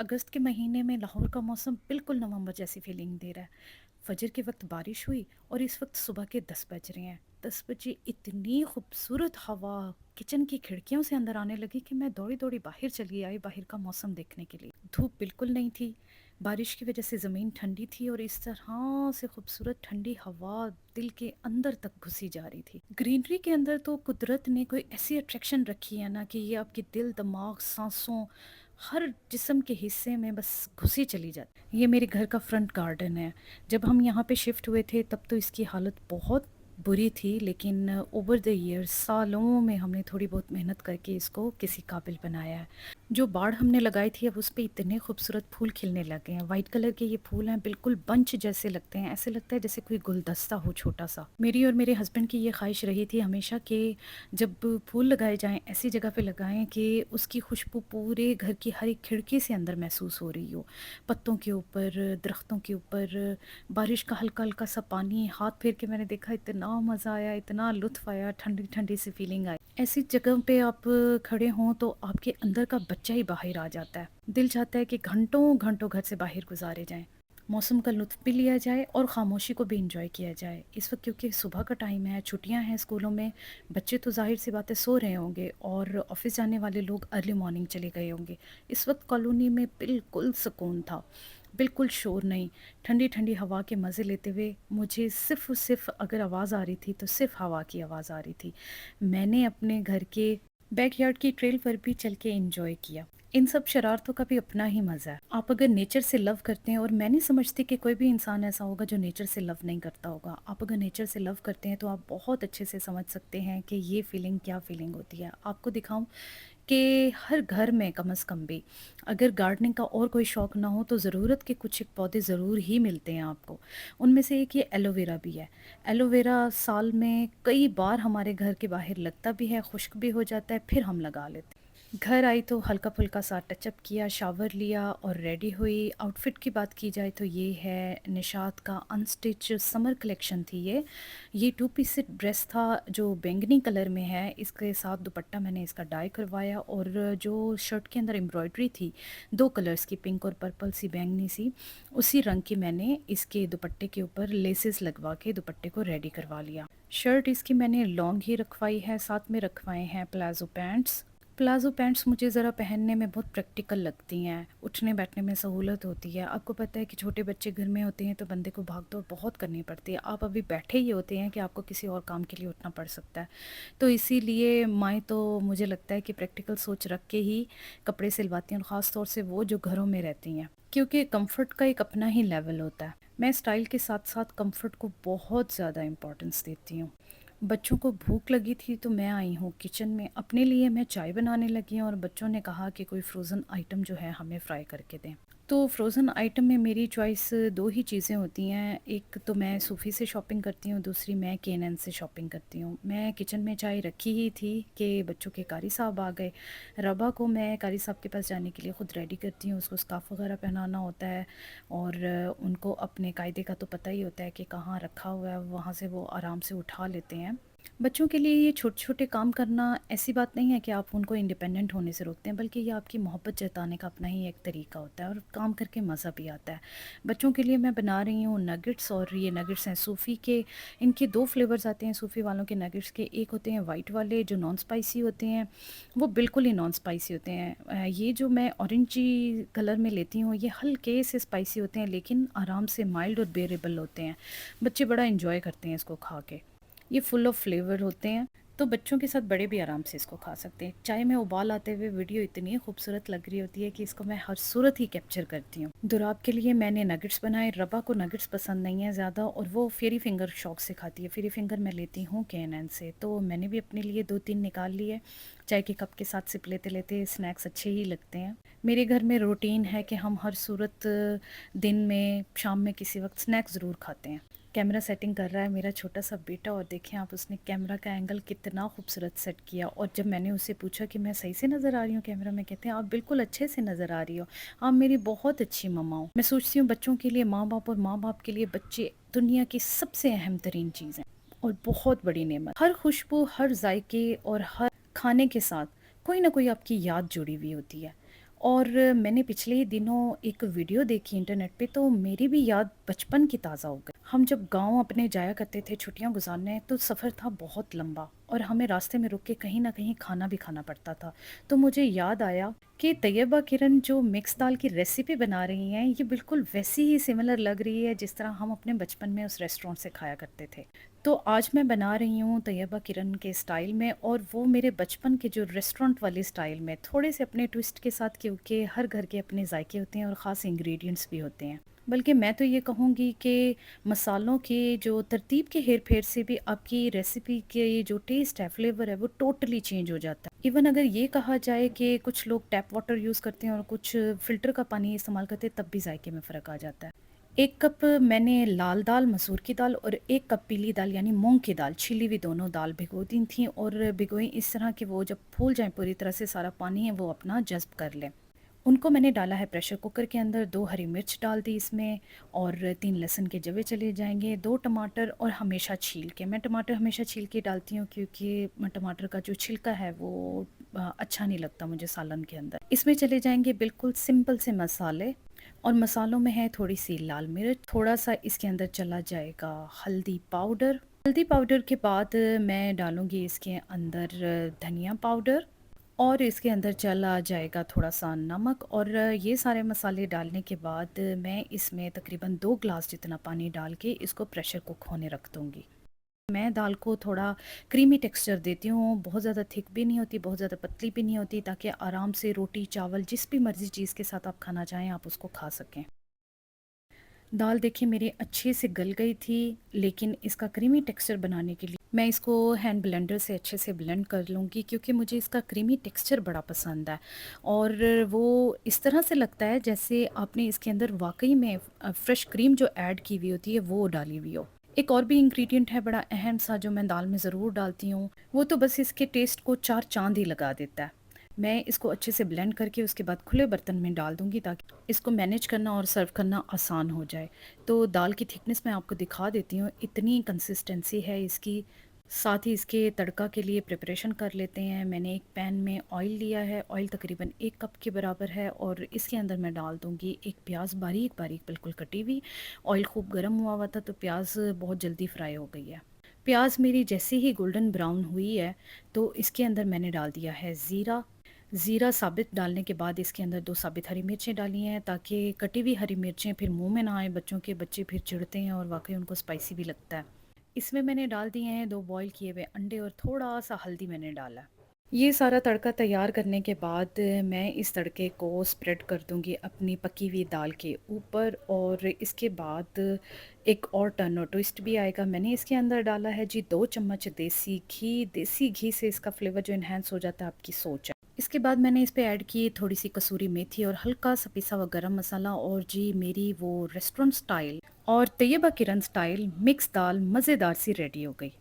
अगस्त के महीने में लाहौर का मौसम बिल्कुल नवंबर जैसी फीलिंग दे रहा है। फजर के वक्त बारिश हुई और इस वक्त सुबह के 10 बज रहे हैं। 10 बजे इतनी खूबसूरत हवा किचन की खिड़कियों से अंदर आने लगी कि मैं दौड़ी दौड़ी बाहर चली आई बाहर का मौसम देखने के लिए। धूप बिल्कुल नहीं थी। बारिश की वजह से ज़मीन ठंडी थी और इस तरह से खूबसूरत ठंडी हवा दिल के अंदर तक घुसी जा रही थी। ग्रीनरी के अंदर तो कुदरत ने कोई ऐसी अट्रैक्शन रखी है ना कि ये आपके दिल दिमाग सांसों हर जिस्म के हिस्से में बस घुसी चली जाती। ये मेरे घर का फ्रंट गार्डन है। जब हम यहाँ पे शिफ्ट हुए थे तब तो इसकी हालत बहुत बुरी थी, लेकिन ओवर द ईयर्स सालों में हमने थोड़ी बहुत मेहनत करके इसको किसी काबिल बनाया है। जो बाड़ हमने लगाई थी अब उस पे इतने खूबसूरत फूल खिलने लगे हैं। वाइट कलर के ये फूल हैं, बिल्कुल बंच जैसे लगते हैं, ऐसे लगता है जैसे कोई गुलदस्ता हो छोटा सा। मेरी और मेरे हस्बैंड की ये ख्वाहिश रही थी हमेशा कि जब फूल लगाए जाएं ऐसी जगह पे लगाएं कि उसकी खुशबू पूरे घर की हर एक खिड़की से अंदर महसूस हो रही हो। पत्तों के ऊपर, दरख्तों के ऊपर, बारिश का हल्का हल्का सा पानी हाथ फेर के मैंने देखा, इतना मज़ा आया, इतना लुत्फ़ आया, ठंडी ठंडी सी फीलिंग आई। ऐसी जगह पे आप खड़े हों तो आपके अंदर का बच्चा ही बाहर आ जाता है। दिल चाहता है कि घंटों घंटों घर से बाहर गुजारे जाएं, मौसम का लुत्फ़ भी लिया जाए और ख़ामोशी को भी इंजॉय किया जाए। इस वक्त क्योंकि सुबह का टाइम है, छुट्टियां हैं स्कूलों में, बच्चे तो ज़ाहिर सी बातें सो रहे होंगे और ऑफिस जाने वाले लोग अर्ली मॉर्निंग चले गए होंगे। इस वक्त कॉलोनी में बिल्कुल सुकून था, बिल्कुल शोर नहीं। ठंडी ठंडी हवा के मज़े लेते हुए मुझे सिर्फ़ अगर आवाज़ आ रही थी तो सिर्फ़ हवा की आवाज़ आ रही थी। मैंने अपने घर के बैकयार्ड की ट्रेल पर भी चल के एंजॉय किया। इन सब शरारतों का भी अपना ही मज़ा है। आप अगर नेचर से लव करते हैं, और मैं नहीं समझती कि कोई भी इंसान ऐसा होगा जो नेचर से लव नहीं करता होगा। आप अगर नेचर से लव करते हैं तो आप बहुत अच्छे से समझ सकते हैं कि ये फीलिंग क्या फीलिंग होती है। आपको दिखाऊं कि हर घर में कम से कम भी अगर गार्डनिंग का और कोई शौक़ ना हो तो ज़रूरत के कुछ एक पौधे ज़रूर ही मिलते हैं आपको। उनमें से एक ये एलोवेरा भी है। एलोवेरा साल में कई बार हमारे घर के बाहर लगता भी है, खुश्क भी हो जाता है, फिर हम लगा लेते हैं। घर आई तो हल्का-फुल्का सा टचअप किया, शावर लिया और रेडी हुई। आउटफिट की बात की जाए तो ये है निशात का अनस्टिच समर कलेक्शन थी ये। ये 2 पीस सेट ड्रेस था जो बैंगनी कलर में है। इसके साथ दुपट्टा मैंने इसका डाई करवाया और जो शर्ट के अंदर एम्ब्रॉयडरी थी 2 कलर्स की, पिंक और पर्पल सी बैंगनी सी, उसी रंग की मैंने इसके दुपट्टे के ऊपर लेसेस लगवा के दुपट्टे को रेडी करवा लिया। शर्ट इसकी मैंने लॉन्ग ही रखवाई है, साथ में रखवाए हैं प्लाज़ो पैंट्स। प्लाज़ो पैंट्स मुझे ज़रा पहनने में बहुत प्रैक्टिकल लगती हैं, उठने बैठने में सहूलत होती है। आपको पता है कि छोटे बच्चे घर में होते हैं तो बंदे को भाग दौड़ बहुत करनी पड़ती है। आप अभी बैठे ही होते हैं कि आपको किसी और काम के लिए उठना पड़ सकता है। तो इसीलिए माएँ तो मुझे लगता है कि प्रैक्टिकल सोच रख के ही कपड़े सिलवाती हैं, और ख़ास तौर से वो जो घरों में रहती हैं, क्योंकि कम्फ़र्ट का एक अपना ही लेवल होता है। मैं स्टाइल के साथ साथ कम्फ़र्ट को बहुत ज़्यादा इम्पोर्टेंस देती हूँ। बच्चों को भूख लगी थी तो मैं आई हूँ किचन में, अपने लिए मैं चाय बनाने लगी हूँ और बच्चों ने कहा कि कोई फ्रोज़न आइटम जो है हमें फ्राई करके दें। तो फ्रोज़न आइटम में मेरी चॉइस दो ही चीज़ें होती हैं। एक तो मैं सूफ़ी से शॉपिंग करती हूँ, दूसरी मैं K&N से शॉपिंग करती हूँ। मैं किचन में चाय रखी ही थी कि बच्चों के कारी साहब आ गए। रबा को मैं कारी साहब के पास जाने के लिए ख़ुद रेडी करती हूँ, उसको स्कार्फ़ वगैरह पहनाना होता है और उनको अपने कायदे का तो पता ही होता है कि कहाँ रखा हुआ है, वहाँ से वो आराम से उठा लेते हैं। बच्चों के लिए ये छोटे-छोटे काम करना ऐसी बात नहीं है कि आप उनको इंडिपेंडेंट होने से रोकते हैं, बल्कि ये आपकी मोहब्बत जताने का अपना ही एक तरीका होता है और काम करके मज़ा भी आता है। बच्चों के लिए मैं बना रही हूँ नगेट्स, और ये नगेट्स हैं सूफ़ी के। इनके 2 फ्लेवर्स आते हैं सूफ़ी वालों के नगेट्स के। एक होते हैं वाइट वाले जो नॉन स्पाइसी होते हैं, वो बिल्कुल ही नॉन स्पाइसी होते हैं। ये जो मैं ऑरेंजी कलर में लेती हूँ ये हल्के से स्पाइसी होते हैं, लेकिन आराम से माइल्ड और बेरेबल होते हैं। बच्चे बड़ा एंजॉय करते हैं इसको खा के। ये फुल ऑफ फ्लेवर होते हैं, तो बच्चों के साथ बड़े भी आराम से इसको खा सकते हैं। चाय में उबाल आते हुए वीडियो इतनी खूबसूरत लग रही होती है कि इसको मैं हर सूरत ही कैप्चर करती हूँ। दुराब के लिए मैंने नगेट्स बनाए। रबा को नगेट्स पसंद नहीं है ज़्यादा और वो फेरी फिंगर शौक से खाती है। फेरी फिंगर मैं लेती हूँ K&N से, तो मैंने भी अपने लिए 2-3 निकाल लिए। चाय के कप के साथ सिप लेते लेते स्नैक्स अच्छे ही लगते हैं। मेरे घर में रूटीन है कि हम हर सूरत दिन में शाम में किसी वक्त स्नैक्स ज़रूर खाते हैं। कैमरा सेटिंग कर रहा है मेरा छोटा सा बेटा, और देखें आप उसने कैमरा का एंगल कितना खूबसूरत सेट किया। और जब मैंने उससे पूछा कि मैं सही से नज़र आ रही हूँ कैमरा में, कहते हैं आप बिल्कुल अच्छे से नज़र आ रही हो, आप मेरी बहुत अच्छी मम्मा हो। मैं सोचती हूँ बच्चों के लिए माँ बाप और माँ बाप के लिए बच्चे दुनिया की सबसे अहम तरीन चीज़ हैं और बहुत बड़ी नेमत। हर खुशबू, हर जायके और हर खाने के साथ कोई ना कोई आपकी याद जुड़ी हुई होती है। और मैंने पिछले ही दिनों एक वीडियो देखी इंटरनेट पे, तो मेरी भी याद बचपन की ताज़ा हो गई। हम जब गाँव अपने जाया करते थे छुट्टियाँ गुज़ारने, तो सफ़र था बहुत लंबा और हमें रास्ते में रुक के कहीं न कहीं खाना भी खाना पड़ता था। तो मुझे याद आया कि तैयबा किरण जो मिक्स दाल की रेसिपी बना रही हैं, ये बिल्कुल वैसी ही सिमिलर लग रही है जिस तरह हम अपने बचपन में उस रेस्टोरेंट से खाया करते थे। तो आज मैं बना रही हूँ तैयबा किरण के स्टाइल में, और वो मेरे बचपन के जो रेस्टोरेंट वाले स्टाइल में, थोड़े से अपने ट्विस्ट के साथ, क्योंकि हर घर के अपने जायके होते हैं और ख़ास इंग्रेडिएंट्स भी होते हैं। बल्कि मैं तो ये कहूँगी कि मसालों के जो तरतीब के हेर-फेर से भी आपकी रेसिपी के जो टेस्ट है, फ्लेवर है, वो टोटली चेंज हो जाता है। इवन अगर ये कहा जाए कि कुछ लोग टैप वाटर यूज़ करते हैं और कुछ फ़िल्टर का पानी इस्तेमाल करते हैं, तब भी जायके में फ़र्क आ जाता है। 1 कप मैंने लाल दाल, मसूर की दाल और 1 कप पीली दाल यानी मूँग की दाल, छिली हुई दोनों दाल भिगो दी थी, और भिगोई इस तरह कि वो जब फूल जाएँ पूरी तरह से, सारा पानी है वो अपना जज़्ब कर लें। उनको मैंने डाला है प्रेशर कुकर के अंदर, 2 हरी मिर्च डाल दी इसमें, और 3 लहसुन के जवे चले जाएँगे, 2 टमाटर, और हमेशा छील के, मैं टमाटर हमेशा छील के डालती हूँ क्योंकि टमाटर का जो छिलका है वो अच्छा नहीं लगता मुझे सालन के अंदर। इसमें चले जाएँगे बिल्कुल सिंपल से मसाले, और मसालों में है थोड़ी-सी लाल मिर्च, थोड़ा-सा इसके अंदर चला जाएगा हल्दी पाउडर। हल्दी पाउडर के बाद मैं डालूँगी इसके अंदर धनिया पाउडर, और इसके अंदर चला जाएगा थोड़ा-सा नमक, और ये सारे मसाले डालने के बाद मैं इसमें तकरीबन 2 ग्लास जितना पानी डाल के इसको प्रेशर कुक होने रख दूँगी। मैं दाल को थोड़ा क्रीमी टेक्सचर देती हूँ, बहुत ज़्यादा थिक भी नहीं होती, बहुत ज़्यादा पतली भी नहीं होती, ताकि आराम से रोटी, चावल जिस भी मर्ज़ी चीज़ के साथ आप खाना चाहें, आप उसको खा सकें। दाल देखिए मेरी अच्छे से गल गई थी, लेकिन इसका क्रीमी टेक्सचर बनाने के लिए मैं इसको हैंड ब्लेंडर से अच्छे से ब्लेंड कर लूँगी, क्योंकि मुझे इसका क्रीमी टेक्सचर बड़ा पसंद है, और वो इस तरह से लगता है जैसे आपने इसके अंदर वाक़ई में फ्रेश क्रीम जो ऐड की हुई होती है वो डाली हुई हो। एक और भी इंग्रीडिएंट है बड़ा अहम सा, जो मैं दाल में ज़रूर डालती हूँ, वो तो बस इसके टेस्ट को 4 चाँद ही लगा देता है। मैं इसको अच्छे से ब्लेंड करके उसके बाद खुले बर्तन में डाल दूँगी, ताकि इसको मैनेज करना और सर्व करना आसान हो जाए। तो दाल की थिकनेस मैं आपको दिखा देती हूँ, इतनी कंसिस्टेंसी है इसकी। साथ ही इसके तड़का के लिए प्रिपरेशन कर लेते हैं। मैंने एक पैन में ऑयल लिया है, ऑयल तकरीबन 1 कप के बराबर है, और इसके अंदर मैं डाल दूँगी एक प्याज़ बारीक-बारीक बिल्कुल कटी हुई। ऑयल खूब गर्म हुआ हुआ था, तो प्याज़ बहुत जल्दी फ्राई हो गई है। प्याज़ मेरी जैसे ही गोल्डन ब्राउन हुई है, तो इसके अंदर मैंने डाल दिया है ज़ीरा। ज़ीरा साबित डालने के बाद इसके अंदर 2 साबित हरी मिर्चें डाली हैं, ताकि कटी हुई हरी मिर्चें फिर मुँह में ना आएँ बच्चों के, बच्चे फिर चिढ़ते हैं और वाक़ई उनको स्पाइसी भी लगता है। इसमें मैंने डाल दिए हैं 2 बॉयल किए हुए अंडे, और थोड़ा-सा हल्दी मैंने डाला है। ये सारा तड़का तैयार करने के बाद मैं इस तड़के को स्प्रेड कर दूँगी अपनी पकी हुई दाल के ऊपर, और इसके बाद एक और टर्न और ट्विस्ट भी आएगा। मैंने इसके अंदर डाला है जी 2 चम्मच देसी घी से इसका फ्लेवर जो एनहांस हो जाता है, आपकी सोच है। इसके बाद मैंने इस पे ऐड की थोड़ी-सी कसूरी मेथी और हल्का-सा पिसा हुआ गरम मसाला, और जी मेरी वो रेस्टोरेंट स्टाइल और तैयबा किरण स्टाइल मिक्स दाल मज़ेदार सी रेडी हो गई।